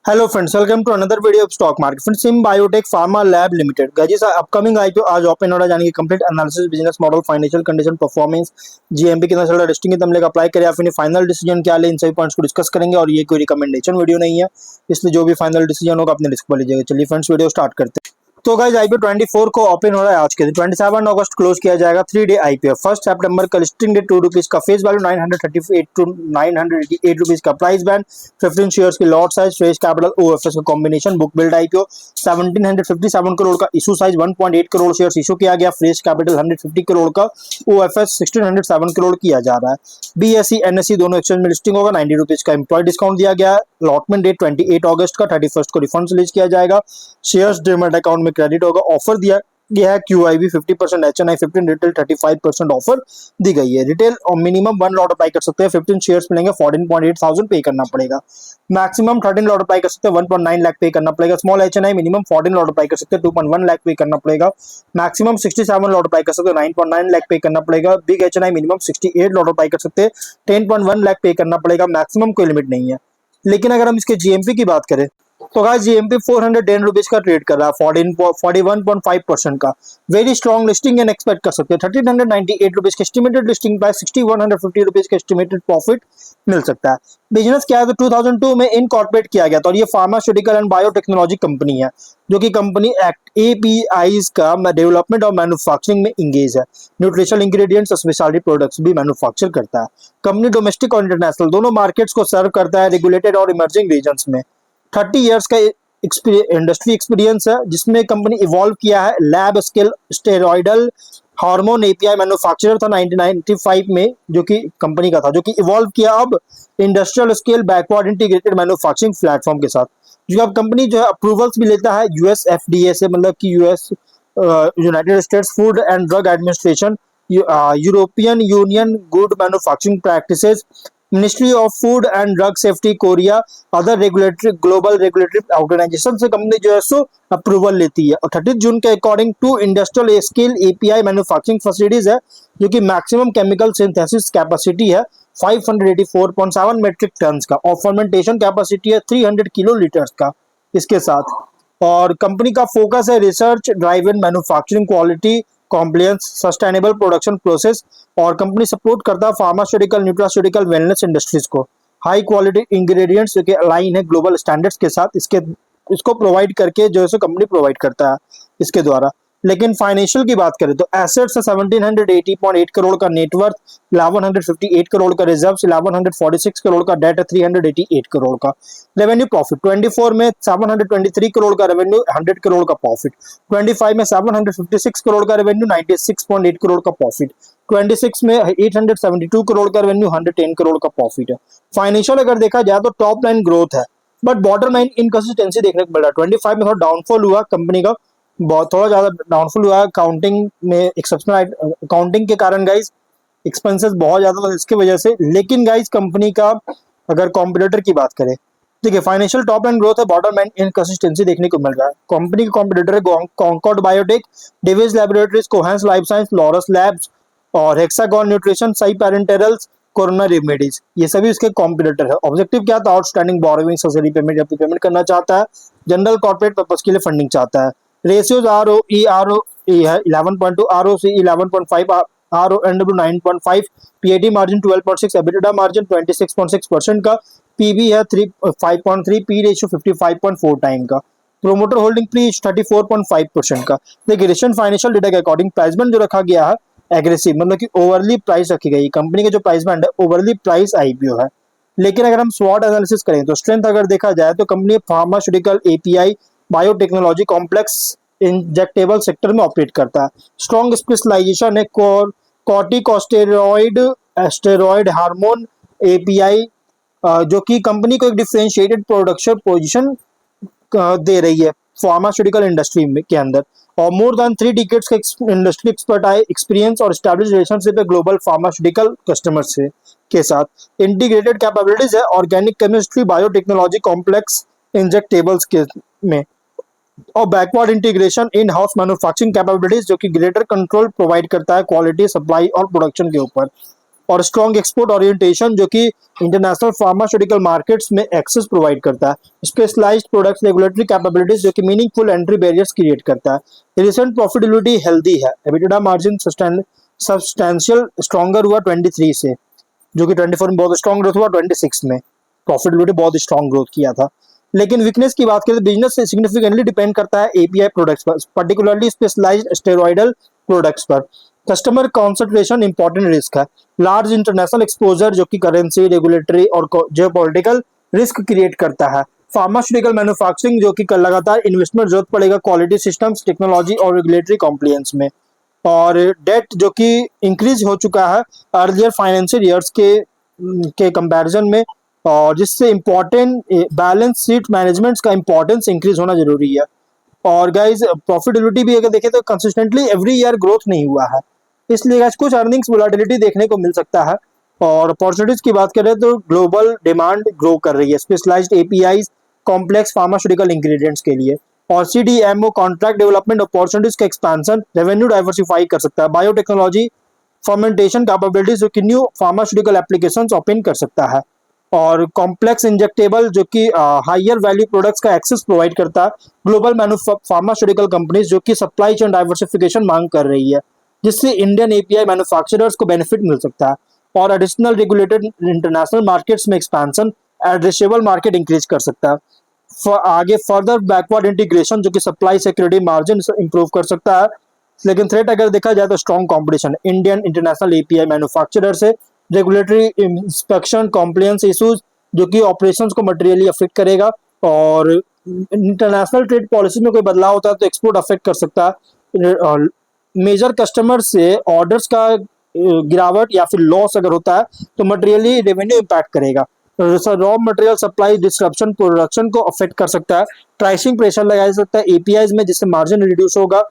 Hello friends, welcome to another video of stock market. Friends, Sim Biotech Pharma Lab Limited guys upcoming IPO आज open हो रहा है, जानेंगे complete analysis, business model, financial condition, performance, GMP कितना चल रहा है, लिस्टिंग कितने का अप्लाई करें या फिर फाइनल डिसीजन क्या ले, इन सभी पॉइंट्स को डिस्कस करेंगे। और ये कोई रिकमेंडेशन वीडियो नहीं है, इसलिए जो भी फाइनल डिसीजन होगा अपने रिस्क पर लीजिएगा। चलिए फ्रेंड्स, वीडियो स्टार्ट करते हैं। तो गाइस आईपीओ 24 को ओपन हो रहा है आज के दिन, 27 अगस्त क्लोज किया जाएगा। 3 डे आईपीओ। 1 सितंबर का लिस्टिंग डेट, ₹2 का फेस वैल्यू, 938 टू 988 रुपीज का प्राइस बैंड, 15 शेयर्स की lot size, face capital OFS का combination, book build IPO, 1757 crore का issue size, 1.8 crore shares issue किया गया, फ्रेश कैपिटल 150 करोड़ का, ओएफएस 1607 करोड़ किया जा रहा है। बीएसई एनएसई दोनों एक्सचेंज में लिस्टिंग होगा। 90 रुपीज का एम्प्लॉय डिस्काउंट दिया गया। अलॉटमेंट डेट 28 अगस्त का, 31 को रिफंड रिलीज किया जाएगा। शेयर्स डीमैट अकाउंट में क्रेडिट होगा। ऑफर दिया गया है क्यूआईबी 50%, एचएनआई 15, रिटेल 35% ऑफर दी गई है। रिटेल और मिनिमम 1 लॉट अप्लाई कर सकते हैं, 15 शेयर्स मिलेंगे, 14.8 थाउजेंड पे करना पड़ेगा। मैक्सिमम 13 लॉट अप्लाई कर सकते हैं, 1.9 लाख पे करना पड़ेगा। Small HNI minimum 14 lot apply कर सकते हैं, 2.1 लाख पे करना पड़ेगा। मैक्सिमम 67 लॉट अप्लाई कर सकते हैं, 9.9 लाख पे करना पड़ेगा। Big HNI minimum 68 lot apply कर सकते हैं, 10.1 लाख पे करना पड़ेगा। मैक्सिमम कोई लिमिट नहीं है। लेकिन अगर हम इसके जीएमपी की बात करें तो गाइस जीएमपी 410 रुपीज का ट्रेड कर रहा है, 41.5% का। Very strong listing and expect कर सकते हैं। 1398 रुपीज की एस्टिमेटेड लिस्टिंग प्राइस, 6150 रुपीज के एस्टिमेटेड प्रॉफिट मिल सकता है। बिजनेस क्या है तो 2002 में इनकॉर्पोरेट किया गया था और ये फार्मास्यूटिकल एंड बायोटेक्नोलॉजी कंपनी है, जो कि कंपनी एपीआईज का डेवलपमेंट और मैन्युफैक्चरिंग में इंगेज है। न्यूट्रिशनल इंग्रेडिएंट्स और स्पेशलिटी प्रोडक्ट्स भी मैन्युफैक्चर करता है। कंपनी डोमेस्टिक और इंटरनेशनल दोनों मार्केट्स को सर्व करता है, रेगुलेटेड और इमर्जिंग रीजन्स में। 30 इयर्स का इंडस्ट्री एक्सपीरियंस है, जिसमें कंपनी इवॉल्व किया है। Lab scale steroidal hormone API manufacturer था 1995 में, जो कि कंपनी का था, जो कि इवॉल्व किया अब industrial scale backward integrated manufacturing platform के साथ। जो अब कंपनी जो है अप्रूवल्स भी लेता है यूएस एफडीए से, मतलब कि US United States Food and Drug Administration, European Union Good Manufacturing Practices, Ministry of Food and Drug Safety Korea, other regulatory global regulatory organisation से कंपनी जो है सो अप्रूवल लेती है। और 30 जून के according to industrial scale API manufacturing facilities है, जो कि मैक्सिमम केमिकल सिंथेसिस कैपेसिटी है 584.7 मेट्रिक टन का, और फर्मेंटेशन कैपेसिटी है 300 किलो लीटर्स का इसके साथ। और कंपनी का फोकस है research driven manufacturing, quality, compliance, sustainable production process. और कंपनी सपोर्ट करता है फार्मास्यूटिकल, न्यूट्रास्यूटिकल, वेलनेस इंडस्ट्रीज को। हाई क्वालिटी इंग्रेडिएंट्स के अलाइन है ग्लोबल स्टैंडर्ड्स के साथ, इसको प्रोवाइड करके जो है कंपनी प्रोवाइड करता है इसके द्वारा। लेकिन फाइनेंशियल की बात करें तो एसेट्स है 1780.8 करोड़ का, नेटवर्थ 1158 करोड़ का, रिजर्व 1146 करोड़ का, डेट 388 करोड़ का। रेवेन्यू प्रॉफिट 24 में 723 करोड़ का रेवेन्यू, 100 करोड़ का प्रॉफिट। 25 में 756 करोड़ का रेवेन्यू, 96.8 करोड़ का प्रॉफिट। 26 में 872 करोड़ का रेवेन्यू, 110 करोड़ का प्रॉफिट है। फाइनेंशियल अगर देखा जाए तो टॉप लाइन ग्रोथ है, बट बॉटम लाइन इनकंसिस्टेंसी देखने को मिल रहा है। 25 में थोड़ा डाउनफॉल हुआ कंपनी का, बहुत थोड़ा ज्यादा डाउनफॉल हुआ है अकाउंटिंग में, एक्सेप्शनल अकाउंटिंग के कारण गाइस एक्सपेंसेस बहुत ज्यादा था इसकी वजह से। लेकिन गाइस कंपनी का अगर कॉम्पिटिटर की बात करें, देखिए फाइनेंशियल टॉप लाइन ग्रोथ है, बॉटम लाइन इनकंसिस्टेंसी देखने को मिल रहा है। कंपनी के कॉम्पिटिटर है Concord Biotech, Divi's Laboratories, Cohance Life Science, Laurus Labs और Hexagon Nutrition, Sai Parenterals, Corona Remedies, ये सभी इसके कॉम्पिटिटर है। ऑब्जेक्टिव क्या था? आउटस्टैंडिंग बोरोइंग सैलरी पेमेंट या पेमेंट करना चाहता है, जनरल कॉर्पोरेट पर्पस के लिए फंडिंग चाहता है। रेशियोज आरओई है 11.2, ROC 11.5, आरओएनडब्ल्यू 9.5, PAT margin 12.6, EBITDA margin 26.6% का, पीबी है 5.3, पी रेशियो 55.4 टाइम का। प्रोमोटर होल्डिंग प्री 34.5% का। देखिए रिसेंट फाइनेंशियल डेटा के अकॉर्डिंग प्राइस बैंड जो रखा गया है एग्रेसिव, मतलब कि ओवरली प्राइस रखी गई। कंपनी के जो प्राइस बैंड है ओवरली प्राइस आईपीओ है। लेकिन अगर हम स्वॉट एनालिसिस करें तो स्ट्रेंथ अगर देखा जाए तो company pharmaceutical, API, biotechnology, complex injectable sector में ऑपरेट करता है। स्ट्रॉन्ग स्पेशलाइजेशन है कॉर्टिकोस्टेरॉइड, स्टेरॉइड हार्मोन एपीआई, जो कि कंपनी को एक डिफरेंशिएटेड प्रोडक्शन पोजीशन दे रही है फार्मास्यूटिकल इंडस्ट्री में के अंदर। और मोर देन 3 डिकेड्स का इंडस्ट्री एक्सपीरियंस और स्टैब्लिश रिलेशनशिप है ग्लोबल फार्मास्यूटिकल कस्टमर्स से के साथ। इंटीग्रेटेड कैपेबिलिटीज है organic chemistry, biotechnology, complex injectables के में। और backward integration, in house manufacturing capabilities, जो कि ग्रेटर कंट्रोल प्रोवाइड करता है क्वालिटी, सप्लाई और प्रोडक्शन के ऊपर। और स्ट्रॉन्ग एक्सपोर्ट ओरिएंटेशन जो कि इंटरनेशनल फार्मास्यूटिकल मार्केट्स में एक्सेस प्रोवाइड करता है। स्पेशलाइज्ड प्रोडक्ट्स, रेगुलेटरी कैपेबिलिटीज जो कि मीनिंगफुल एंट्री बैरियर्स क्रिएट करता है। रिसेंट प्रॉफिटेबिलिटी हेल्दी है, एबिटा मार्जिन सब्सटैंशियल स्ट्रॉन्गर हुआ 23 से, जो कि 24 में बहुत स्ट्रॉन्ग ग्रोथ हुआ, 26 में प्रॉफिटेबिलिटी बहुत स्ट्रॉन्ग ग्रोथ किया था। लेकिन वीकनेस की बात करें तो बिजनेस से सिग्निफिकेंटली डिपेंड करता है एपीआई प्रोडक्ट्स पर, पर्टिकुलरली स्पेशलाइज्ड स्टेरॉइडल प्रोडक्ट्स पर। कस्टमर कॉन्सेंट्रेशन इंपॉर्टेंट रिस्क है। लार्ज इंटरनेशनल एक्सपोजर जो कि करेंसी, रेगुलेटरी और जियोपॉलिटिकल रिस्क क्रिएट करता है। फार्मास्यूटिकल मैन्युफैक्चरिंग जो कि लगातार इन्वेस्टमेंट जरूरत पड़ेगा क्वालिटी सिस्टम्स, टेक्नोलॉजी और रेगुलेटरी कॉम्प्लियंस में। और डेट जो कि इंक्रीज हो चुका है अर्लियर फाइनेंशियल ईयर्स के कंपैरिजन में, और जिससे इम्पोर्टेंट बैलेंस शीट मैनेजमेंट का इंपॉर्टेंस इंक्रीज होना जरूरी है। और गाइज प्रॉफिटेबिलिटी भी अगर देखें तो कंसिस्टेंटली एवरी ईयर ग्रोथ नहीं हुआ है, इसलिए गाइज कुछ अर्निंग्स वोलेटिलिटी देखने को मिल सकता है। और अपॉर्चुनिटीज की बात करें तो ग्लोबल डिमांड ग्रो कर रही है specialised APIs, complex pharmaceutical ingredients के लिए। और सीडीएमओ कॉन्ट्रैक्ट डेवलपमेंट अपॉर्चुनिटीज का एक्सपेंशन रेवेन्यू डाइवर्सिफाई कर सकता है। बायोटेक्नोलॉजी फर्मेंटेशन कैपेबिलिटीज जो कि न्यू फार्मास्यूटिकल एप्लीकेशंस ओपन कर सकता है। और कॉम्प्लेक्स इंजेक्टेबल जो कि हायर वैल्यू प्रोडक्ट्स का एक्सेस प्रोवाइड करता है। ग्लोबल फार्मास्यूटिकल कंपनीज जो कि सप्लाई चेन डाइवर्सिफिकेशन मांग कर रही है, जिससे इंडियन एपीआई मैन्युफैक्चरर्स को बेनिफिट मिल सकता है। और एडिशनल रेगुलेटेड इंटरनेशनल मार्केट्स में एक्सपेंशन एड्रेसेबल मार्केट इंक्रीज कर सकता है। आगे फर्दर बैकवर्ड इंटीग्रेशन जो कि सप्लाई सिक्योरिटी मार्जिन इंप्रूव कर सकता है। लेकिन थ्रेट अगर देखा जाए तो strong competition Indian international API manufacturer से, रेगुलेटरी इंस्पेक्शन कॉम्प्लायंस इश्यूज जो कि ऑपरेशंस को मटेरियली अफेक्ट करेगा। और इंटरनेशनल ट्रेड पॉलिसी में कोई बदलाव होता है तो एक्सपोर्ट अफेक्ट कर सकता है। मेजर कस्टमर से ऑर्डर्स का गिरावट या फिर लॉस अगर होता है तो मटेरियली रेवेन्यू इम्पैक्ट करेगा। Raw material supply disruption production को अफेक्ट कर सकता है। प्राइसिंग प्रेशर लगाया जा सकता है एपीआईज में, जिससे मार्जिन रिड्यूस होगा।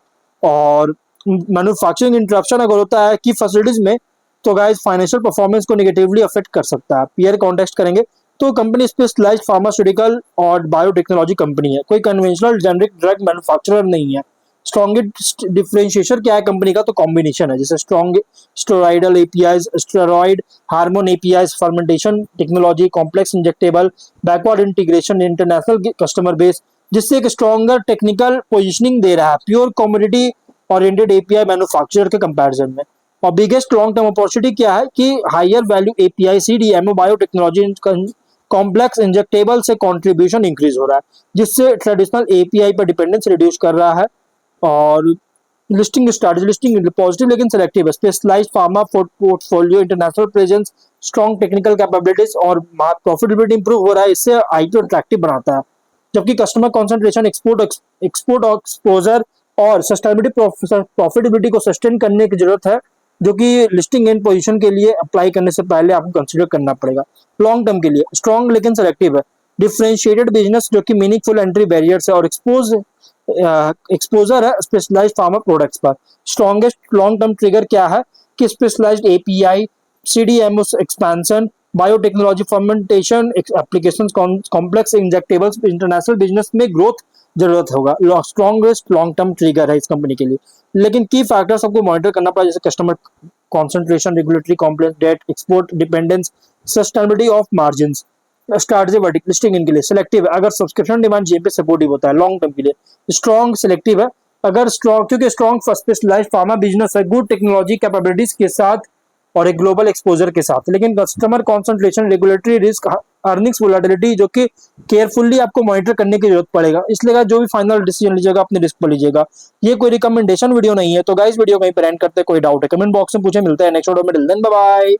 और मैन्युफैक्चरिंग इंटरप्शन अगर होता है की फैसिलिटीज में तो गाइस फाइनेंशियल परफॉर्मेंस को नेगेटिवली अफेक्ट कर सकता है। पीयर कॉन्टेक्स्ट करेंगे तो कंपनी स्पेशलाइज्ड फार्मास्यूटिकल और बायोटेक्नोलॉजी कंपनी है, कोई कन्वेंशनल जेनरिक ड्रग मैन्युफैक्चरर नहीं है। स्ट्रॉन्गेस्ट डिफरेंशिएशन क्या है कंपनी का, तो कॉम्बिनेशन है, जैसे strong steroidal APIs, steroid hormone APIs, fermentation technology, complex injectable, backward integration, international customer base, जिससे एक स्ट्रॉन्गर टेक्निकल पोजिशनिंग दे रहा है pure commodity oriented API manufacturer के कंपैरिजन में। और बिगेस्ट लॉन्ग टर्म अपॉर्चुनिटी क्या है कि higher value API, CDMO, biotechnology, complex injectable से कंट्रीब्यूशन इंक्रीज हो रहा है, जिससे ट्रेडिशनल एपीआई पर डिपेंडेंस रिड्यूस कर रहा है। और लिस्टिंग स्ट्रैटेजी, लिस्टिंग पॉजिटिव लेकिन सेलेक्टिव है। Specialised pharma portfolio, international presence, strong technical capabilities और प्रॉफिटेबिलिटी इंप्रूव हो रहा है, इससे आईपीओ अट्रैक्टिव बनाता है। जबकि कस्टमर कॉन्सेंट्रेशन, एक्सपोर्ट एक्सपोजर और सस्टेनेबिलिटी प्रॉफिटेबिलिटी को सस्टेन करने की जरूरत है, जो कि लिस्टिंग एंड पोजीशन के लिए अप्लाई करने से पहले आपको कंसीडर करना पड़ेगा। लॉन्ग टर्म के लिए स्ट्रॉन्ग लेकिन सेलेक्टिव है। डिफरेंशिएटेड बिजनेस जो कि मीनिंगफुल एंट्री बैरियर्स है और एक्सपोजर है स्पेशलाइज्ड फार्मा प्रोडक्ट्स पर। स्ट्रॉन्गेस्ट लॉन्ग टर्म ट्रिगर क्या है कि specialised API, CDMO expansion, biotechnology fermentation applications, complex injectables, international business में ग्रोथ जरूरत होगा। स्ट्रॉन्गेस्ट लॉन्ग टर्म ट्रिगर है इस कंपनी के लिए। लेकिन की फैक्टर्स आपको मॉनिटर करना पड़ा, जैसे customer concentration, regulatory complex, debt, export dependence, sustainability of margin. Strategy vertical listing इनके लिए सेलेक्टिव है, अगर सब्सक्रिप्शन डिमांड जेब पे सपोर्टिव होता है। लॉन्ग टर्म के लिए स्ट्रॉन्ग सेलेक्टिव है, अगर स्ट्रॉन्ग क्योंकि स्ट्रॉन्ग स्पेशलाइज्ड फार्मा बिजनेस है, गुड टेक्नोलॉजी कैपेबिलिटीज के साथ और एक ग्लोबल एक्सपोजर के साथ। लेकिन customer concentration, regulatory risk, earnings volatility जो कि केयरफुल्ली आपको मॉनिटर करने की जरूरत पड़ेगा। इसलिए जो भी फाइनल डिसीजन लीजिएगा अपने रिस्क पर लीजिएगा। ये कोई रिकमेंडेशन वीडियो नहीं है। तो गाइस वीडियो कहीं पर एंड करते, कोई डाउट है कमेंट बॉक्स में पूछे। मिलता है नेक्स्ट वीडियो में, टिल देन बाय बाय।